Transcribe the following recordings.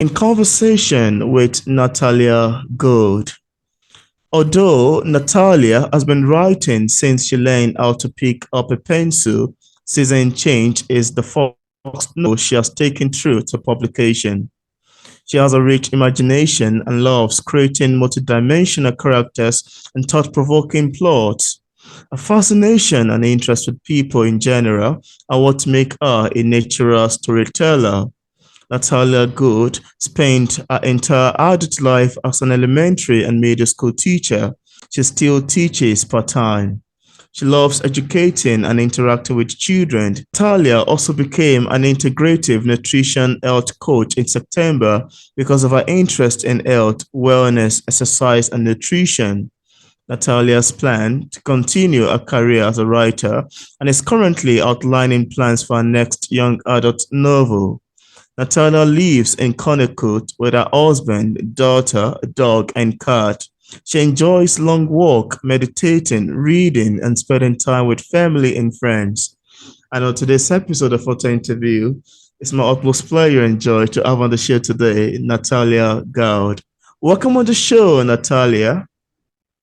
In conversation with Natalia Gould. Although Natalia has been writing since she learned how to pick up a pencil, Season Change is the first novel she has taken through to publication. She has a rich imagination and loves creating multidimensional characters and thought-provoking plots. A fascination and interest with people in general are what make her a natural storyteller. Natalia Gould spent her entire adult life as an elementary and middle school teacher. She still teaches part-time. She loves educating and interacting with children. Natalia also became an integrative nutrition health coach in September because of her interest in health, wellness, exercise, and nutrition. Natalia's plan to continue her career as a writer and is currently outlining plans for her next young adult novel. Natalia lives in Connecticut with her husband, daughter, dog, and cat. She enjoys long walks, meditating, reading, and spending time with family and friends. And on today's episode of Auto Interview, it's my utmost pleasure and joy to have on the show today Natalia Gould. Welcome on the show, Natalia.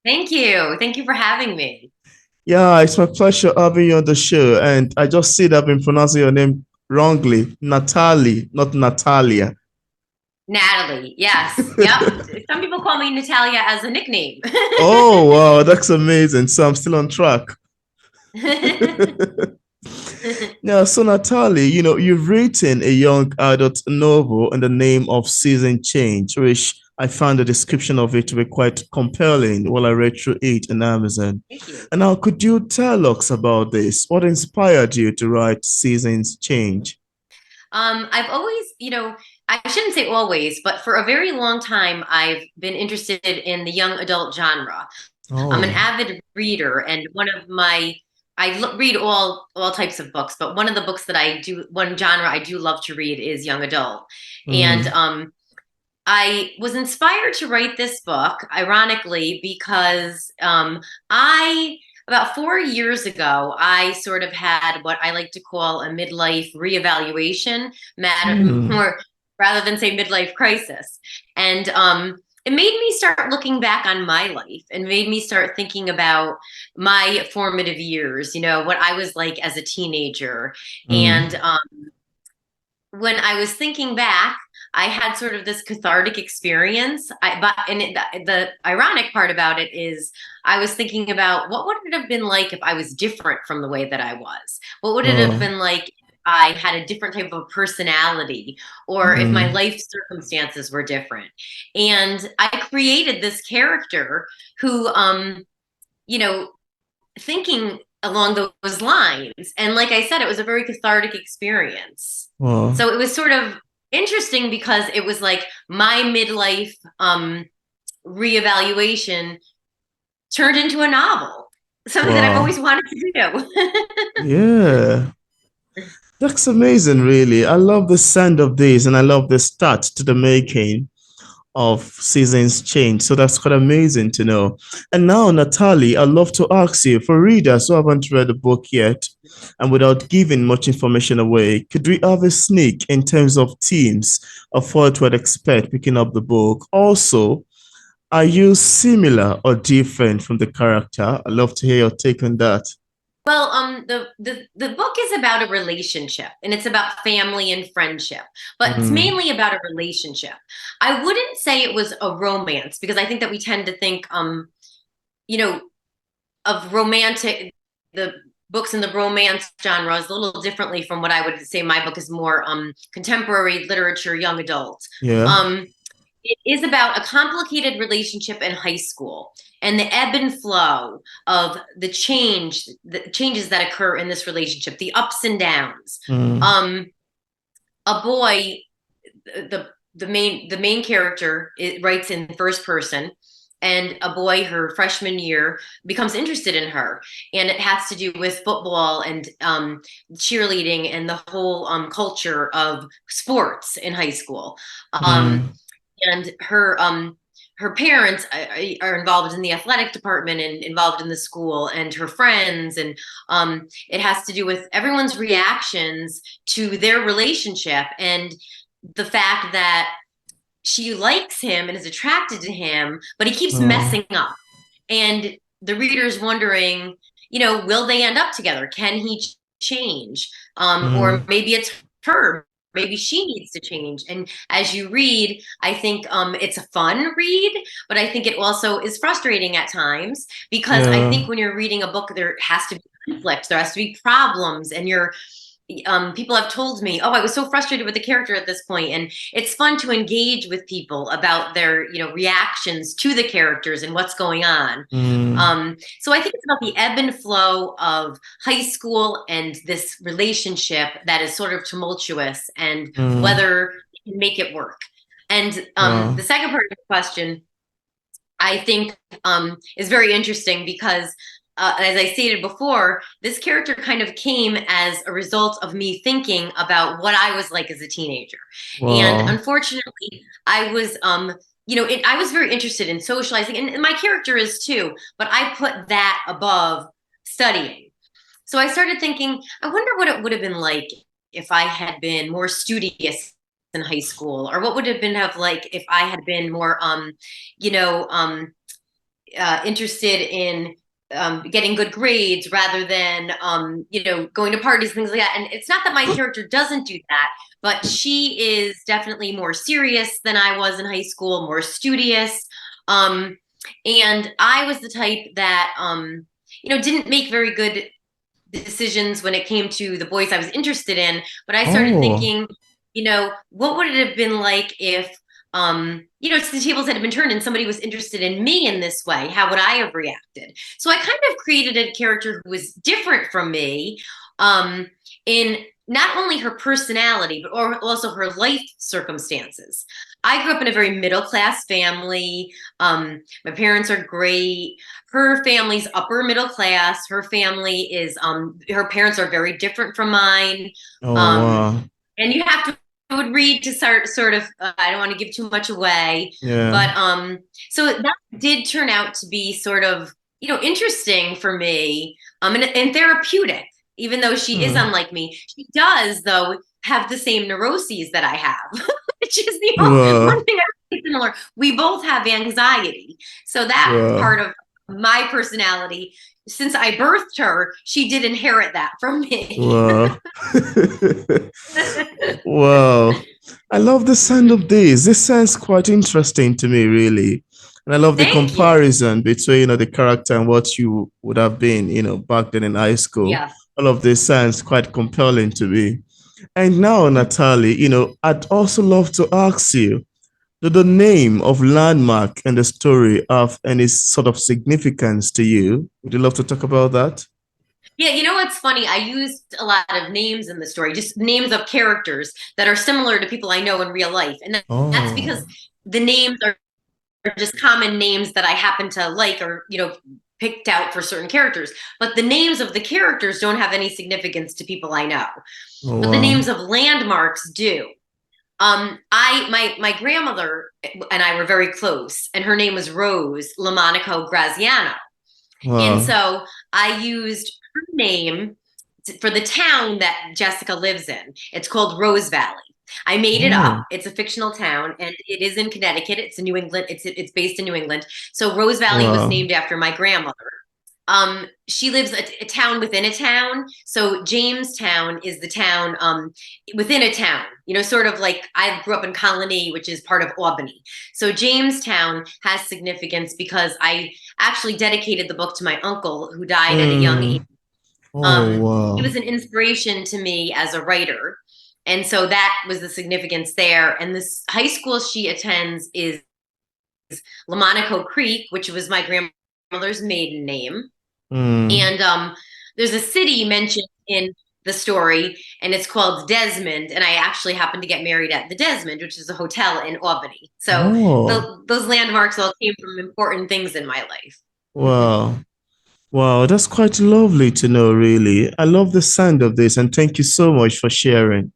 Thank you. Thank you for having me. Yeah, it's my pleasure having you on the show. And I just see that I've been pronouncing your name wrongly. Natalie, not Natalia. Natalie. Yes. Yep. Some people call me Natalia as a nickname. Oh, wow, that's amazing. So I'm still on track. Yeah, so Natalie, you've written a young adult novel in the name of Season Change, which I found the description of it to be quite compelling while I read through it on Amazon. Thank you. And now, could you tell us about this? What inspired you to write Seasons Change? I've always, I shouldn't say always, but for a very long time, I've been interested in the young adult genre. I'm an Oh, avid reader, and read all types of books, but one of the books that one genre I do love to read is young adult. And mm, I was inspired to write this book, ironically, because I, about 4 years ago, I sort of had what I like to call a midlife reevaluation, mm, or rather than say midlife crisis. And it made me start looking back on my life and made me start thinking about my formative years, what I was like as a teenager. And mm. when I was thinking back, I had sort of this cathartic experience. The ironic part about it is I was thinking about what would it have been like if I was different from the way that I was? What would it have Oh, been like if I had a different type of personality or if my mm, life circumstances were different? And I created this character who, you know, thinking along those lines. And like I said, it was a very cathartic experience. well, So it was sort of interesting because it was like my midlife reevaluation turned into a novel, something that I've wow. always wanted to do. Yeah. That's amazing, really. I love the sound of this and I love the start to the making of Seasons Change. So that's quite amazing to know. And now, Natalie, I'd love to ask you for readers who haven't read the book yet and without giving much information away, could we have a sneak in terms of themes of what we'd expect picking up the book? Also, are you similar or different from the character? I'd love to hear your take on that. Well, the book is about a relationship and it's about family and friendship, but it's Mm, mainly about a relationship. I wouldn't say it was a romance because I think that we tend to think you know, of romantic the books in the romance genre is a little differently from what I would say my book is more contemporary literature, young adult. yeah. Um, it is about a complicated relationship in high school and the ebb and flow of the changes that occur in this relationship, the ups and downs. Mm, Um, a boy, the main character writes in first person, and a boy her freshman year becomes interested in her, and it has to do with football and cheerleading and the whole culture of sports in high school. um, mm, and her parents are involved in the athletic department and involved in the school, and her friends, and it has to do with everyone's reactions to their relationship and the fact that she likes him and is attracted to him, but he keeps Oh. messing up. And the reader's wondering, will they end up together? Can he change? Or Mm. maybe it's her. Maybe she needs to change. And as you read, I think it's a fun read, but I think it also is frustrating at times because I Yeah. think when you're reading a book, there has to be conflict, there has to be problems, and people have told me, oh, I was so frustrated with the character at this point. And it's fun to engage with people about their, reactions to the characters and what's going on. Mm. So I think it's about the ebb and flow of high school and this relationship that is sort of tumultuous and Mm. whether you can make it work. And Wow. the second part of the question, I think, is very interesting because, as I stated before, this character kind of came as a result of me thinking about what I was like as a teenager. And Wow. unfortunately, I was, I was very interested in socializing, and my character is too, but I put that above studying. So I started thinking, I wonder what it would have been like if I had been more studious in high school, or what would have been like if I had been more, you know, um, interested in getting good grades rather than, going to parties, things like that. And it's not that my character doesn't do that, but she is definitely more serious than I was in high school, more studious. Um, and I was the type that, didn't make very good decisions when it came to the boys I was interested in. But I started Oh. thinking, what would it have been like if, the tables had been turned and somebody was interested in me in this way? How would I have reacted? So I kind of created a character who was different from me, in not only her personality, but also her life circumstances. I grew up in a very middle class family. My parents are great. Her family's upper middle class. Her family is, her parents are very different from mine. Oh, Um, wow. and you have to would read to start sort of, I don't want to give too much away, Yeah. but so that did turn out to be sort of, interesting for me, and therapeutic. Even though she is Hmm. unlike me, she does though have the same neuroses that I have, which is the Wow. one thing I think similar. We both have anxiety, so that Wow. part of my personality, since I birthed her, she did inherit that from me. Wow. Wow. I love the sound of this. This sounds quite interesting to me, really. And I love the Thank you. comparison between, the character and what you would have been, back then in high school. Yes. All of this sounds quite compelling to me. And now, Natalie, I'd also love to ask you, do the name of landmark and the story have any sort of significance to you? Would you love to talk about that? Yeah, what's funny? I used a lot of names in the story, just names of characters that are similar to people I know in real life. And that's because Oh, the names are just common names that I happen to like, or, picked out for certain characters. But the names of the characters don't have any significance to people I know. oh, But the wow. names of landmarks do. My grandmother and I were very close, and her name was Rose Lamonico Graziano. And Wow. so I used her name for the town that Jessica lives in. It's called Rose Valley. I made it up. Oh, It's a fictional town, and it is in Connecticut. It's in New England. It's based in New England. So Rose Valley was wow. named after my grandmother. She lives a town within a town. So Jamestown is the town, within a town, sort of like I grew up in Colony, which is part of Albany. So Jamestown has significance because I actually dedicated the book to my uncle who died at a young age. Mm. Oh, Um, he wow. was an inspiration to me as a writer. And so that was the significance there. And this high school she attends is Lamonico Creek, which was my grandmother's maiden name. Mm. And there's a city mentioned in the story, and it's called Desmond. And I actually happened to get married at the Desmond, which is a hotel in Albany. So Oh, those landmarks all came from important things in my life. wow. Wow, that's quite lovely to know, really. I love the sound of this, and thank you so much for sharing.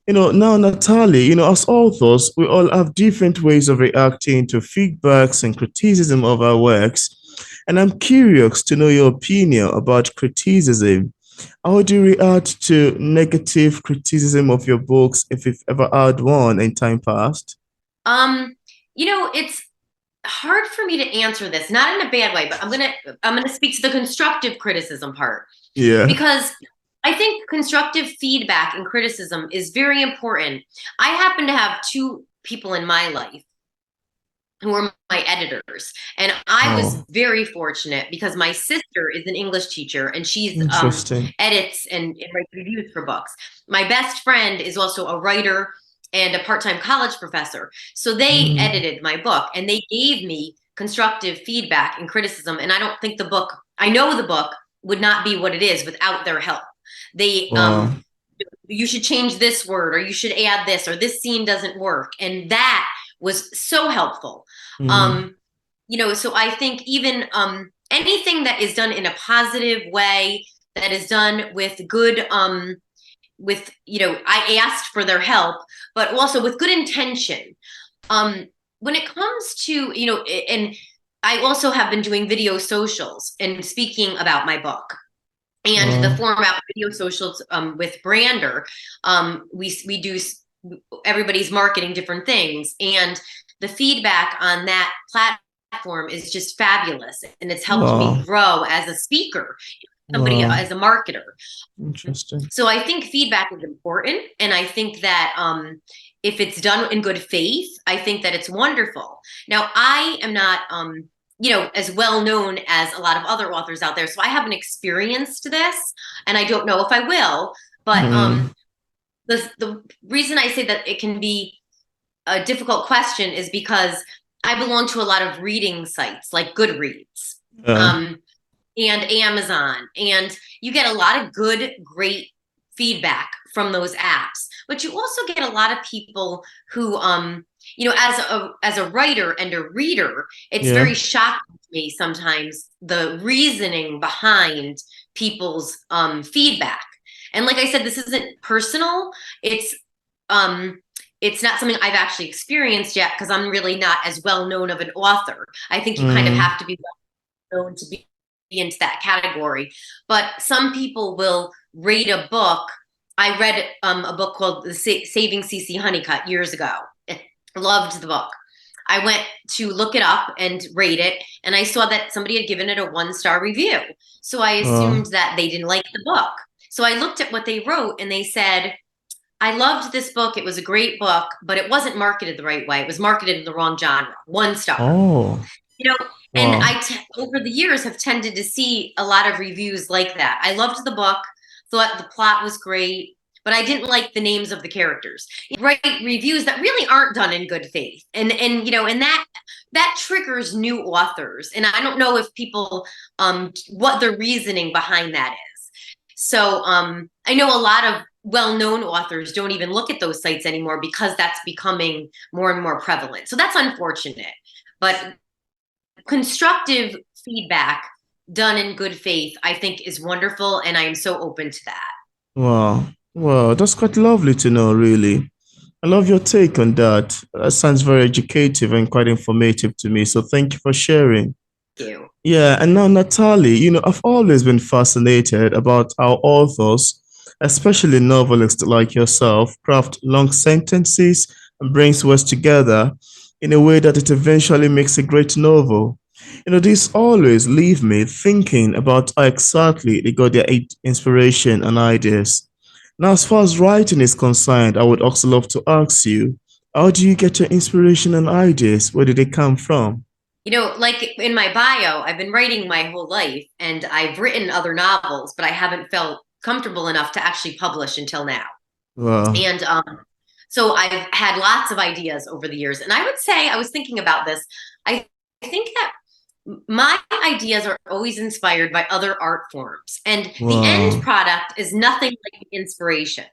Now, Natalie, as authors, we all have different ways of reacting to feedbacks and criticism of our works. And I'm curious to know your opinion about criticism. How do you react to negative criticism of your books if you've ever had one in time past? Um, it's hard for me to answer this, not in a bad way, but I'm gonna speak to the constructive criticism part Yeah. because I think constructive feedback and criticism is very important. I happen to have two people in my life who are my editors. And I was Oh, very fortunate because my sister is an English teacher and she's interesting. edits and writes reviews for books. My best friend is also a writer and a part-time college professor. So they Mm, edited my book and they gave me constructive feedback and criticism. And I don't think I know the book would not be what it is without their help. They wow. you should change this word or you should add this or this scene doesn't work, and that was so helpful. Mm, um so I think even anything that is done in a positive way, that is done with good I asked for their help, but also with good intention. um when it comes to and I also have been doing video socials and speaking about my book and the wow. format video socials with Brander. We do everybody's marketing different things, and the feedback on that platform is just fabulous, and it's helped me Wow. grow as a speaker, somebody Wow. as a marketer. Interesting. So I think feedback is important, and I think that if it's done in good faith, I think that it's wonderful. Now, I am not as well known as a lot of other authors out there, so I haven't experienced this, and I don't know if I will. But Mm, the reason I say that it can be a difficult question is because I belong to a lot of reading sites like Goodreads. yeah. Um, and Amazon. And you get a lot of good, great feedback from those apps. But you also get a lot of people who, as a writer and a reader, it's Yeah. very shocking to me sometimes the reasoning behind people's feedback. And like I said, this isn't personal. It's um it's not something I've actually experienced yet because I'm really not as well known of an author. I think you kind of Mm, have to be known to be into that category. But some people will rate a book. I read a book called Saving CC Honeycutt years ago. I loved the book. I went to look it up and rate it, and I saw that somebody had given it a 1-star review. So I wow. assumed that they didn't like the book. So I looked at what they wrote, and they said, I loved this book. It was a great book, but it wasn't marketed the right way. It was marketed in the wrong genre. 1 star. Oh, You know, and wow. over the years have tended to see a lot of reviews like that. I loved the book, thought the plot was great, but I didn't like the names of the characters. Write reviews that really aren't done in good faith. And that triggers new authors. And I don't know if people what the reasoning behind that is. So I know a lot of well-known authors don't even look at those sites anymore because that's becoming more and more prevalent. So that's unfortunate. But constructive feedback done in good faith, I think, is wonderful, and I am so open to that. Wow. Wow. That's quite lovely to know, really. I love your take on that. That sounds very educative and quite informative to me. So thank you for sharing. Thank you. Yeah, and now Natalie, I've always been fascinated about how authors, especially novelists like yourself, craft long sentences and brings words together in a way that it eventually makes a great novel. This always leave me thinking about how exactly they got their inspiration and ideas. Now, as far as writing is concerned, I would also love to ask you, how do you get your inspiration and ideas? Where did they come from? Like in my bio, I've been writing my whole life and I've written other novels, but I haven't felt comfortable enough to actually publish until now. Wow. And so I've had lots of ideas over the years. And I would say, I was thinking about this, I think that my ideas are always inspired by other art forms, and the end Wow. product is nothing like the inspiration.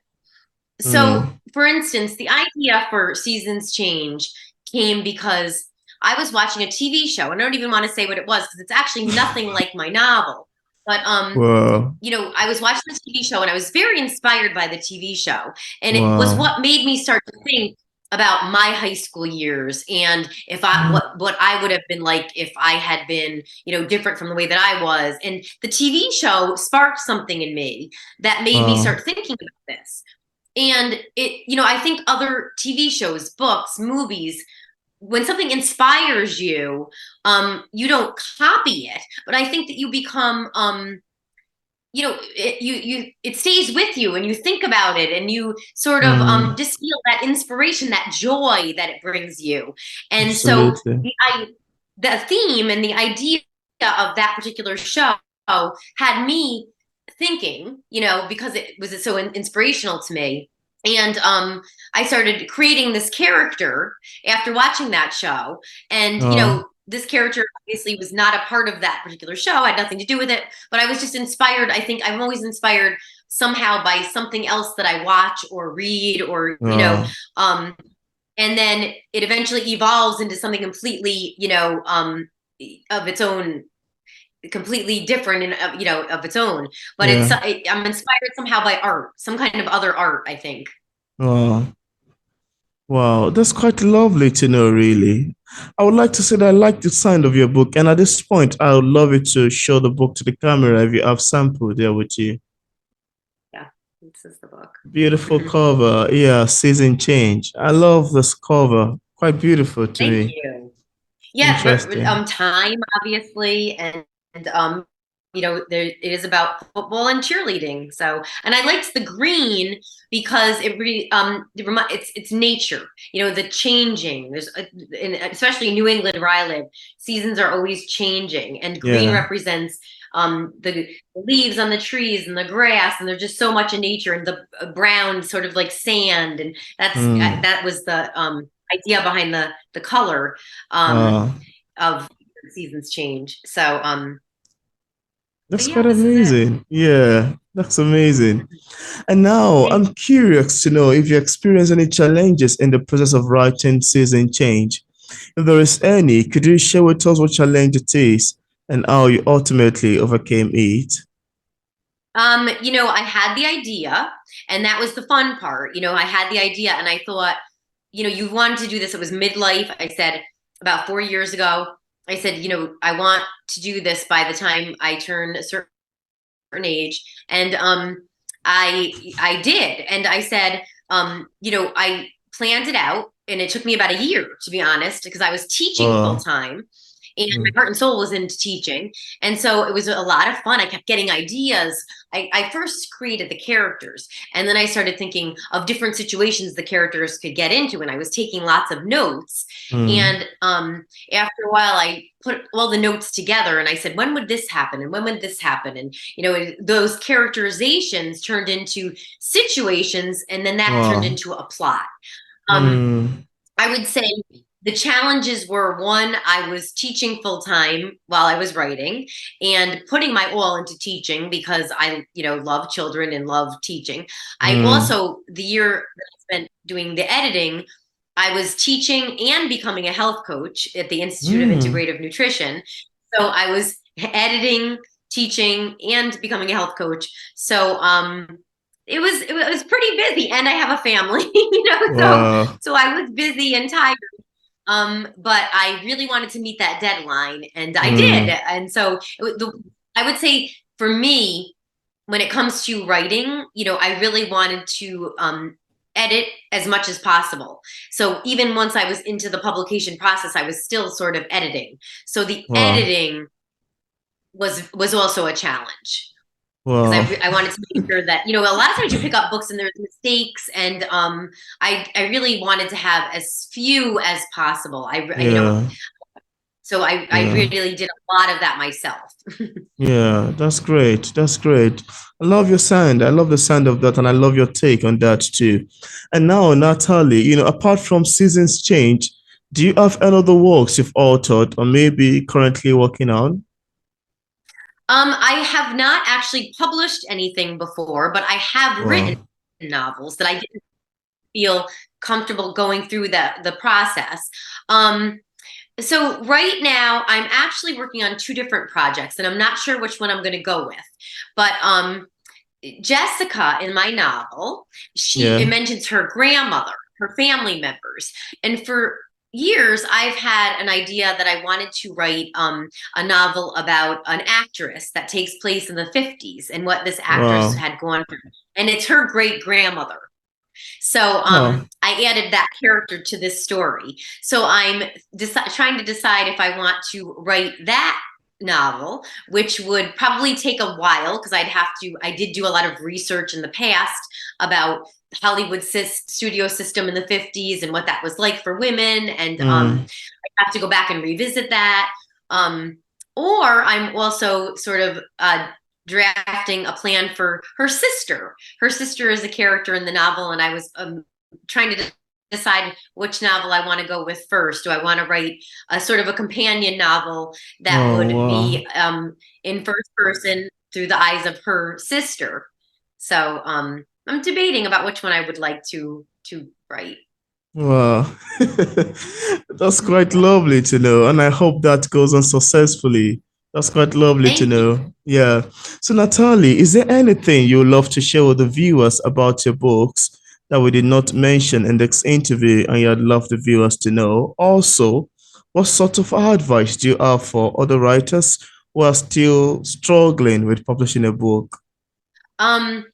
So, Mm. for instance, the idea for Seasons Change came because I was watching a TV show, and I don't even want to say what it was because it's actually nothing like my novel. But Wow. I was watching the TV show and I was very inspired by the TV show. And it was Wow. what made me start to think about my high school years and if I Mm. what I would have been like if I had been, different from the way that I was. And the TV show sparked something in me that made me Wow. start thinking about this. And I think other TV shows, books, movies, when something inspires you, you don't copy it, but I think that you become, it stays with you, and you think about it, and you sort of Mm, just feel that inspiration, that joy that it brings you. And so absolutely. the theme and the idea of that particular show had me thinking, because it was so inspirational to me. And I started creating this character after watching that show. And, Uh, this character obviously was not a part of that particular show, had nothing to do with it, but I was just inspired. I think I'm always inspired somehow by something else that I watch or read, or, uh, and then it eventually evolves into something completely, of its own, completely different, and of its own. But yeah. I'm inspired somehow by art, some kind of other art, I think. Uh, wow, that's quite lovely to know, really. I would like to say that I like the sound of your book, and at this point, I would love you to show the book to the camera if you have sample there with you. Yeah, this is the book. Beautiful cover. Yeah, season change. I love this cover. Quite beautiful to Thank me. you. Yeah, Interesting. time, obviously, and there, it is about football and cheerleading. So, and I liked the green because it's nature. The changing. Especially in New England where I live, seasons are always changing, and green Yeah. represents the leaves on the trees and the grass, and there's just so much in nature, and the brown sort of like sand, and Mm. that was the idea behind the color um, Uh, of seasons change. So, so that's yeah, quite this is it. amazing. Yeah, that's amazing. And now Thank I'm curious to know if you experience any challenges in the process of writing season change. If there is any, could you share with us what challenge it is and how you ultimately overcame it? I had the idea, and that was the fun part. I had the idea, and I thought, you wanted to do this. It was midlife. I said about 4 years ago, I said, I want to do this by the time I turn a certain age. And I did. And I said, I planned it out, and it took me about a year, to be honest, because I was teaching full Uh, time, and my mm, heart and soul was into teaching. And so it was a lot of fun. I kept getting ideas. I first created the characters, and then I started thinking of different situations the characters could get into, and I was taking lots of notes. mm, And after a while, I put all the notes together, and I said, when would this happen, and when would this happen? And those characterizations turned into situations, and then that turned wow. into a plot. um, Mm, I would say the challenges were, one, I was teaching full time while I was writing, and putting my all into teaching because I, love children and love teaching. I mm, also, the year that I spent doing the editing, I was teaching and becoming a health coach at the Institute of mm, Integrative Nutrition. So I was editing, teaching, and becoming a health coach. So it was pretty busy, and I have a family, so wow. I was busy and tired. But I really wanted to meet that deadline, and I did. Mm, And so I would say, for me, when it comes to writing, I really wanted to edit as much as possible. So even once I was into the publication process, I was still sort of editing. So the wow. editing was also a challenge, because Wow. I wanted to make sure that, a lot of times you pick up books and there's mistakes, and I really wanted to have as few as possible. Yeah. So I Yeah. really did a lot of that myself. Yeah, that's great. That's great. I love your sound. I love the sound of that, and I love your take on that too. And now, Natalie, apart from Seasons Change, do you have any other works you've authored or maybe currently working on? I have not actually published anything before, but I have written Wow. novels that I didn't feel comfortable going through the process. So right now I'm actually working on two different projects, and I'm not sure which one I'm going to go with. But Jessica, in my novel, it Yeah. mentions her grandmother, her family members, and for years I've had an idea that I wanted to write a novel about an actress that takes place in the 50s, and what this actress Wow. had gone through, and it's her great grandmother. So Oh, I added that character to this story. So I'm trying to decide if I want to write that novel, which would probably take a while because I did do a lot of research in the past about Hollywood studio system in the 50s and what that was like for women. And mm, I have to go back and revisit that. Um, or I'm also sort of drafting a plan for her sister. Her sister is a character in the novel, and I was trying to decide which novel I want to go with first. Do I want to write a sort of a companion novel that oh, would wow. be in first person through the eyes of her sister? So I'm debating about which one I would like to write. Wow. That's quite lovely to know. And I hope that goes on successfully. That's quite lovely to Thank you. know. Yeah. So, Natalie, is there anything you would love to share with the viewers about your books that we did not mention in this interview and you'd love the viewers to know? Also, what sort of advice do you have for other writers who are still struggling with publishing a book? Um,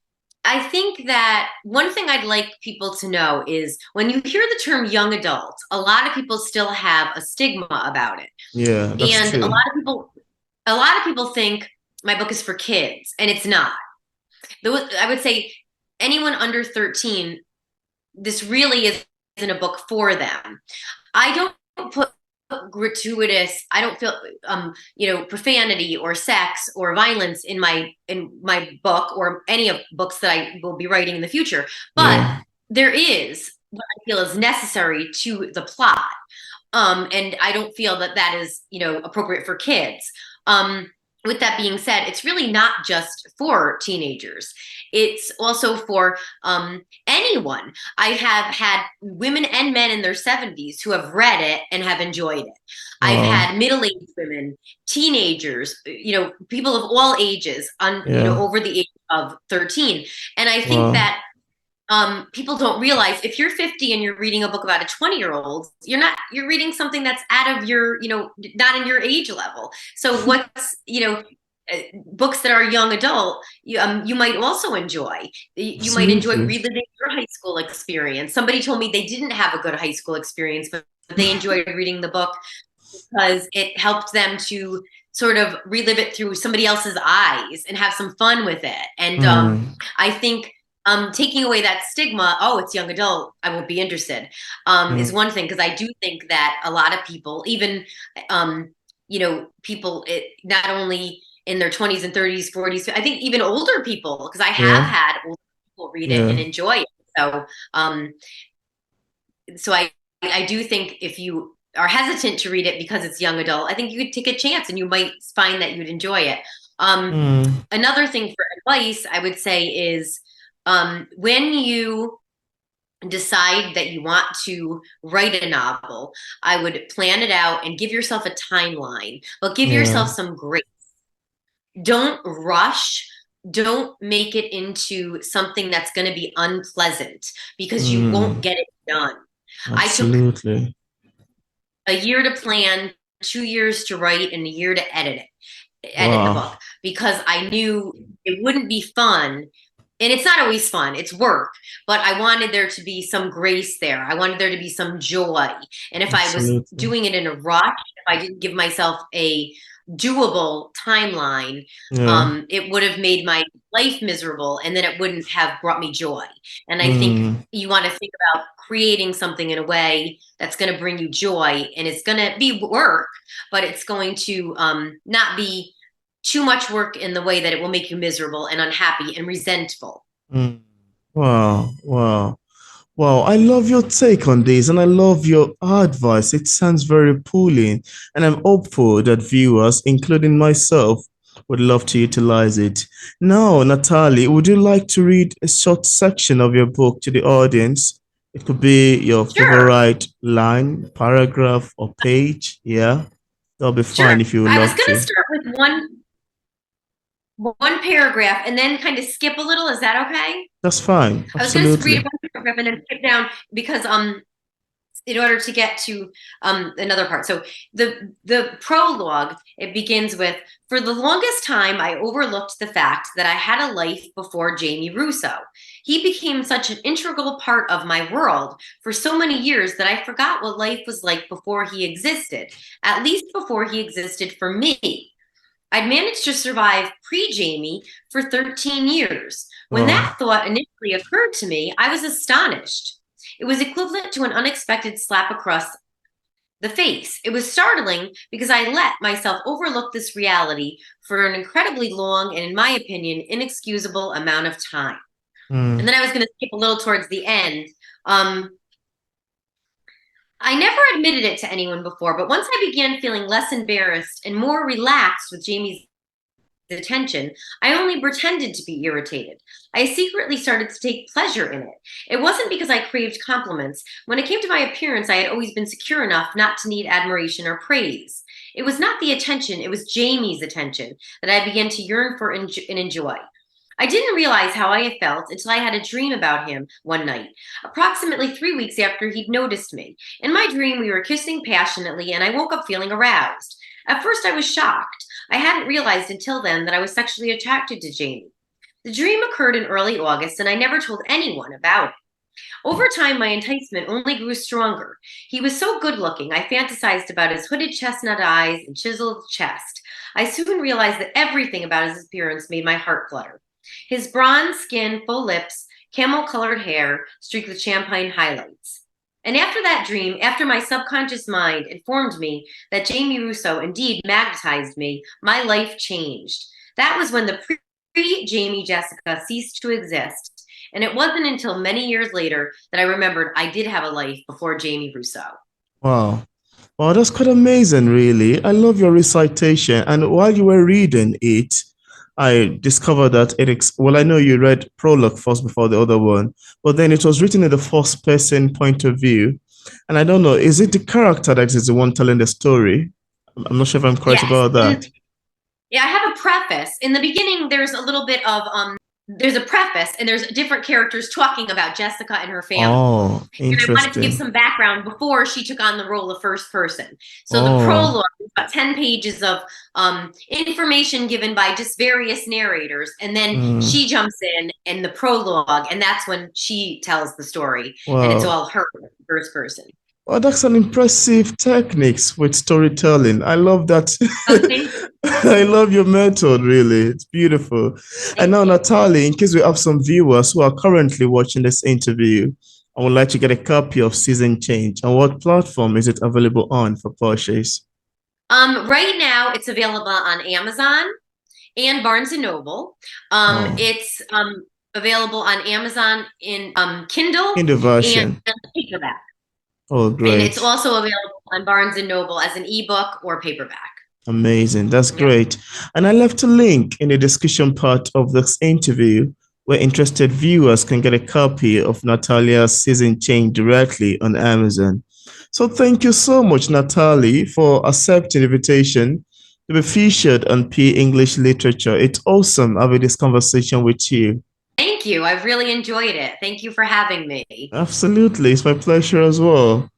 I think that one thing I'd like people to know is when you hear the term young adult, a lot of people still have a stigma about it. Yeah, that's And true. a lot of people think my book is for kids, and it's not. I would say anyone under 13, this really isn't a book for them. I don't put gratuitous, I don't feel profanity or sex or violence in my book or any of books that I will be writing in the future, but Yeah. there is what I feel is necessary to the plot. And I don't feel that that is, appropriate for kids. With that being said, it's really not just for teenagers. It's also for anyone. I have had women and men in their 70s who have read it and have enjoyed it. I've Wow. had middle-aged women, teenagers, people of all ages, Yeah. over the age of 13. And I think Wow. that people don't realize if you're 50 and you're reading a book about a 20-year-old, you're reading something that's out of your, not in your age level. So what's, books that are young adult, you might also enjoy. You might enjoy Absolutely. reliving your high school experience. Somebody told me they didn't have a good high school experience, but they enjoyed reading the book because it helped them to sort of relive it through somebody else's eyes and have some fun with it. And Mm, I think taking away that stigma, oh, it's young adult, I won't be interested, is mm, one thing. Because I do think that a lot of people, even, people, not only in their 20s and 30s, 40s, I think even older people, because I have yeah. had older people read it and Yeah. enjoy it. So, um, so I do think if you are hesitant to read it because it's young adult, I think you could take a chance and you might find that you'd enjoy it. Um, Mm, Another thing for advice I would say is when you decide that you want to write a novel, I would plan it out and give yourself a timeline, but give yourself yeah. some grace. Don't rush. Don't make it into something that's going to be unpleasant because you won't Mm, get it done. I took absolutely. a year to plan, 2 years to write, and a year to edit the Wow. book because I knew it wouldn't be fun. And it's not always fun, it's work, but I wanted there to be some grace there. I wanted there to be some joy. And if I was Absolutely. doing it in a rush, if I didn't give myself a doable timeline, Yeah. it would have made my life miserable and then it wouldn't have brought me joy. And I think Mm, you want to think about creating something in a way that's going to bring you joy, and it's going to be work, but it's going to not be too much work in the way that it will make you miserable and unhappy and resentful. mm. Wow. Wow. Wow. I love your take on this and I love your advice. It sounds very pulling, and I'm hopeful that viewers, including myself, would love to utilize it. Now, Natalie, would you like to read a short section of your book to the audience? It could be your Sure, favorite line, paragraph, or page. Yeah, that'll be sure. fine if you would I was love going to to. start with one paragraph and then kind of skip a little. Is that okay? That's fine. I was going to read Absolutely. one paragraph and then skip down because in order to get to another part. So the prologue, it begins with, for the longest time, I overlooked the fact that I had a life before Jamie Russo. He became such an integral part of my world for so many years that I forgot what life was like before he existed, at least before he existed for me. I'd managed to survive pre-Jamie for 13 years. When that Wow. thought initially occurred to me, I was astonished. It was equivalent to an unexpected slap across the face. It was startling because I let myself overlook this reality for an incredibly long and, in my opinion, inexcusable amount of time. And Mm. then I was going to skip a little towards the end. I never admitted it to anyone before, but once I began feeling less embarrassed and more relaxed with Jamie's attention, I only pretended to be irritated. I secretly started to take pleasure in it. It wasn't because I craved compliments. When it came to my appearance, I had always been secure enough not to need admiration or praise. It was not the attention, it was Jamie's attention that I began to yearn for and enjoy. I didn't realize how I felt until I had a dream about him one night, approximately 3 weeks after he'd noticed me. In my dream, we were kissing passionately, and I woke up feeling aroused. At first, I was shocked. I hadn't realized until then that I was sexually attracted to Jamie. The dream occurred in early August, and I never told anyone about it. Over time, my enticement only grew stronger. He was so good looking, I fantasized about his hooded chestnut eyes and chiseled chest. I soon realized that everything about his appearance made my heart flutter. His bronze skin, full lips, camel colored hair, streaked with champagne highlights. And after that dream, after my subconscious mind informed me that Jamie Russo indeed magnetized me, my life changed. That was when the pre Jamie Jessica ceased to exist. And it wasn't until many years later that I remembered I did have a life before Jamie Russo. Wow. Wow, that's quite amazing, really. I love your recitation. And while you were reading it, I discovered that well, I know you read prologue first before the other one, but then it was written in the first person point of view. And I don't know, is it the character that is the one telling the story? I'm not sure if I'm correct Yes. about that. Yeah, I have a preface. In the beginning, there's a little bit of there's a preface and there's different characters talking about Jessica and her family. Oh, And I wanted to give interesting. some background before she took on the role of first person. So the Oh, prologue is about 10 pages of information given by just various narrators. And then mm, she jumps in the prologue, and that's when she tells the story. And it's wow. all her, first person. Oh, that's an impressive techniques with storytelling. I love that. Oh, thank you. I love your method, really. It's beautiful. And Thank now, you. Natalie, in case we have some viewers who are currently watching this interview, I would like to get a copy of Season Change. And what platform is it available on for purchase? Right now, it's available on Amazon and Barnes and Noble. Oh, It's available on Amazon in Kindle in the and version. paperback. Oh, And it's great. also available on Barnes and Noble as an ebook or paperback. Amazing. That's Yep. great. And I left a link in the discussion part of this interview where interested viewers can get a copy of Natalia's Season Change directly on Amazon. So thank you so much, Natalie, for accepting the invitation to be featured on P English Literature. It's awesome having this conversation with you. Thank you. I've really enjoyed it. Thank you for having me. Absolutely. It's my pleasure as well.